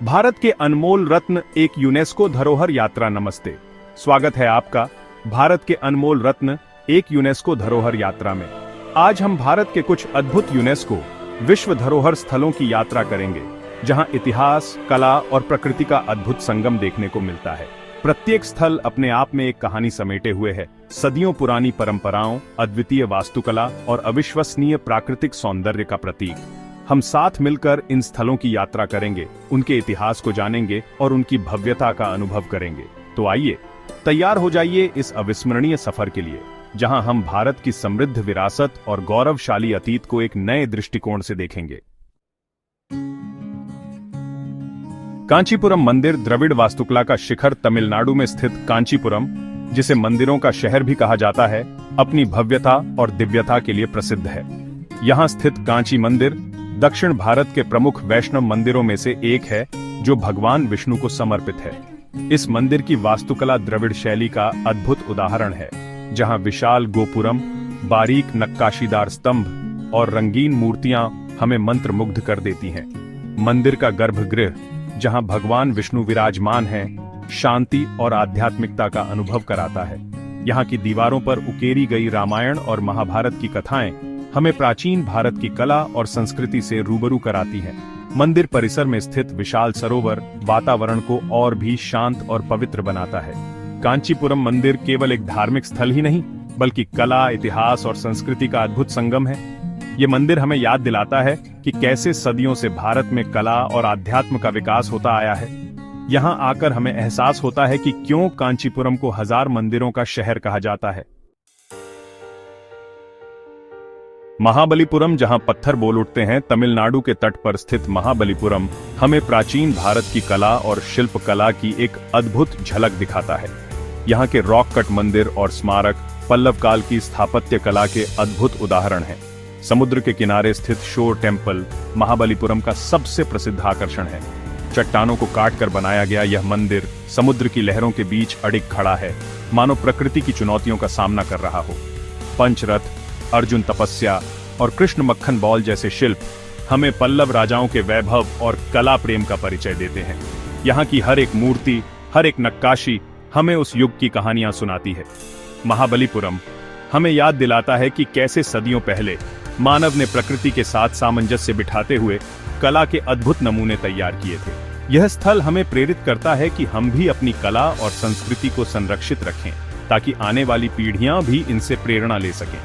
भारत के अनमोल रत्न एक यूनेस्को धरोहर यात्रा। नमस्ते, स्वागत है आपका भारत के अनमोल रत्न एक यूनेस्को धरोहर यात्रा में। आज हम भारत के कुछ अद्भुत यूनेस्को विश्व धरोहर स्थलों की यात्रा करेंगे, जहां इतिहास, कला और प्रकृति का अद्भुत संगम देखने को मिलता है। प्रत्येक स्थल अपने आप में एक कहानी समेटे हुए है। सदियों पुरानी परंपराओं, अद्वितीय वास्तुकला और अविश्वसनीय प्राकृतिक सौंदर्य का प्रतीक। हम साथ मिलकर इन स्थलों की यात्रा करेंगे, उनके इतिहास को जानेंगे और उनकी भव्यता का अनुभव करेंगे। तो आइए, तैयार हो जाइए इस अविस्मरणीय सफर के लिए, जहां हम भारत की समृद्ध विरासत और गौरवशाली अतीत को एक नए दृष्टिकोण से देखेंगे। कांचीपुरम मंदिर द्रविड़ वास्तुकला का शिखर तमिलनाडु में स्थित कांचीपुरम, जिसे मंदिरों का शहर भी कहा जाता है, अपनी भव्यता और दिव्यता के लिए प्रसिद्ध है। यहाँ स्थित कांची मंदिर दक्षिण भारत के प्रमुख वैष्णव मंदिरों में से एक है, जो भगवान विष्णु को समर्पित है। इस मंदिर की वास्तुकला द्रविड़ शैली का अद्भुत उदाहरण है, जहां विशाल गोपुरम, बारीक नक्काशीदार स्तंभ और रंगीन मूर्तियां हमें मंत्रमुग्ध कर देती हैं। मंदिर का गर्भगृह, जहां भगवान विष्णु विराजमान हैं, शांति और आध्यात्मिकता का अनुभव कराता है। यहाँ की दीवारों पर उकेरी गई रामायण और महाभारत की कथाएं हमें प्राचीन भारत की कला और संस्कृति से रूबरू कराती हैं। मंदिर परिसर में स्थित विशाल सरोवर वातावरण को और भी शांत और पवित्र बनाता है। कांचीपुरम मंदिर केवल एक धार्मिक स्थल ही नहीं, बल्कि कला, इतिहास और संस्कृति का अद्भुत संगम है। ये मंदिर हमें याद दिलाता है कि कैसे सदियों से भारत में कला और आध्यात्म का विकास होता आया है। यहाँ आकर हमें एहसास होता है कि क्यों कांचीपुरम को हजार मंदिरों का शहर कहा जाता है। महाबलीपुरम, जहां पत्थर बोल उठते हैं, तमिलनाडु के तट पर स्थित महाबलीपुरम हमें प्राचीन भारत की कला और शिल्प कला की एक अद्भुत झलक दिखाता है। यहाँ के रॉक कट मंदिर और स्मारक पल्लव काल की स्थापत्य कला के अद्भुत उदाहरण हैं। समुद्र के किनारे स्थित शोर टेम्पल महाबलीपुरम का सबसे प्रसिद्ध आकर्षण है। चट्टानों को काटकर बनाया गया यह मंदिर समुद्र की लहरों के बीच अडिग खड़ा है, मानो प्रकृति की चुनौतियों का सामना कर रहा हो। पंचरथ, अर्जुन तपस्या और कृष्ण मक्खन बॉल जैसे शिल्प हमें पल्लव राजाओं के वैभव और कला प्रेम का परिचय देते हैं। यहाँ की हर एक मूर्ति, हर एक नक्काशी हमें उस युग की कहानियां सुनाती है। महाबलीपुरम हमें याद दिलाता है कि कैसे सदियों पहले मानव ने प्रकृति के साथ सामंजस्य बिठाते हुए कला के अद्भुत नमूने तैयार किए थे। यह स्थल हमें प्रेरित करता है कि हम भी अपनी कला और संस्कृति को संरक्षित रखें, ताकि आने वाली पीढ़ियां भी इनसे प्रेरणा ले सकें।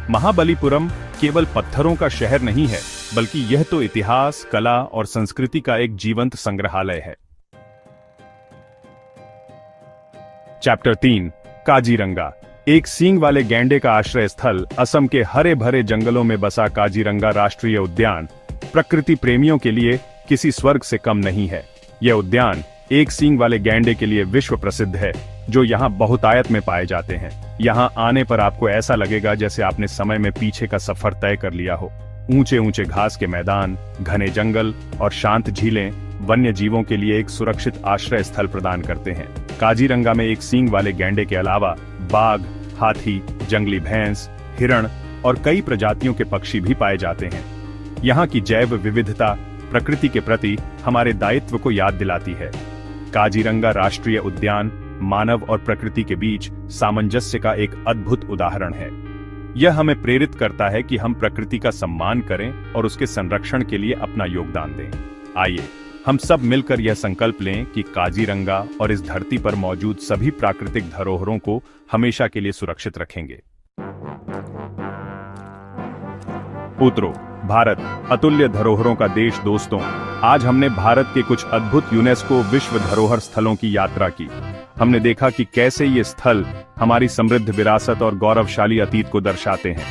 महाबलीपुरम केवल पत्थरों का शहर नहीं है, बल्कि यह तो इतिहास, कला और संस्कृति का एक जीवंत संग्रहालय है। चैप्टर 3, काजीरंगा। एक सींग वाले गैंडे का आश्रय स्थल असम के हरे भरे जंगलों में बसा काजीरंगा राष्ट्रीय उद्यान प्रकृति प्रेमियों के लिए किसी स्वर्ग से कम नहीं है। यह उद्यान एक सींग वाले गैंडे के लिए विश्व प्रसिद्ध है, जो यहाँ बहुतायत में पाए जाते हैं। यहाँ आने पर आपको ऐसा लगेगा जैसे आपने समय में पीछे का सफर तय कर लिया हो। ऊंचे ऊंचे घास के मैदान, घने जंगल और शांत झीलें वन्य जीवों के लिए एक सुरक्षित आश्रय स्थल प्रदान करते हैं। काजीरंगा में एक सींग वाले गैंडे के अलावा बाघ, हाथी, जंगली भैंस, हिरण और कई प्रजातियों के पक्षी भी पाए जाते हैं। यहाँ की जैव विविधता प्रकृति के प्रति हमारे दायित्व को याद दिलाती है। काजीरंगा राष्ट्रीय उद्यान मानव और प्रकृति के बीच सामंजस्य का एक अद्भुत उदाहरण है। यह हमें प्रेरित करता है कि हम प्रकृति का सम्मान करें और उसके संरक्षण के लिए अपना योगदान दें। आइए, हम सब मिलकर यह संकल्प लें कि काजीरंगा और इस धरती पर मौजूद सभी प्राकृतिक धरोहरों को हमेशा के लिए सुरक्षित रखेंगे। उत्तरो भारत, अतुल्य धरोहरों का देश। दोस्तों, आज हमने भारत के कुछ अद्भुत यूनेस्को विश्व धरोहर स्थलों की यात्रा की। हमने देखा कि कैसे ये स्थल हमारी समृद्ध विरासत और गौरवशाली अतीत को दर्शाते हैं।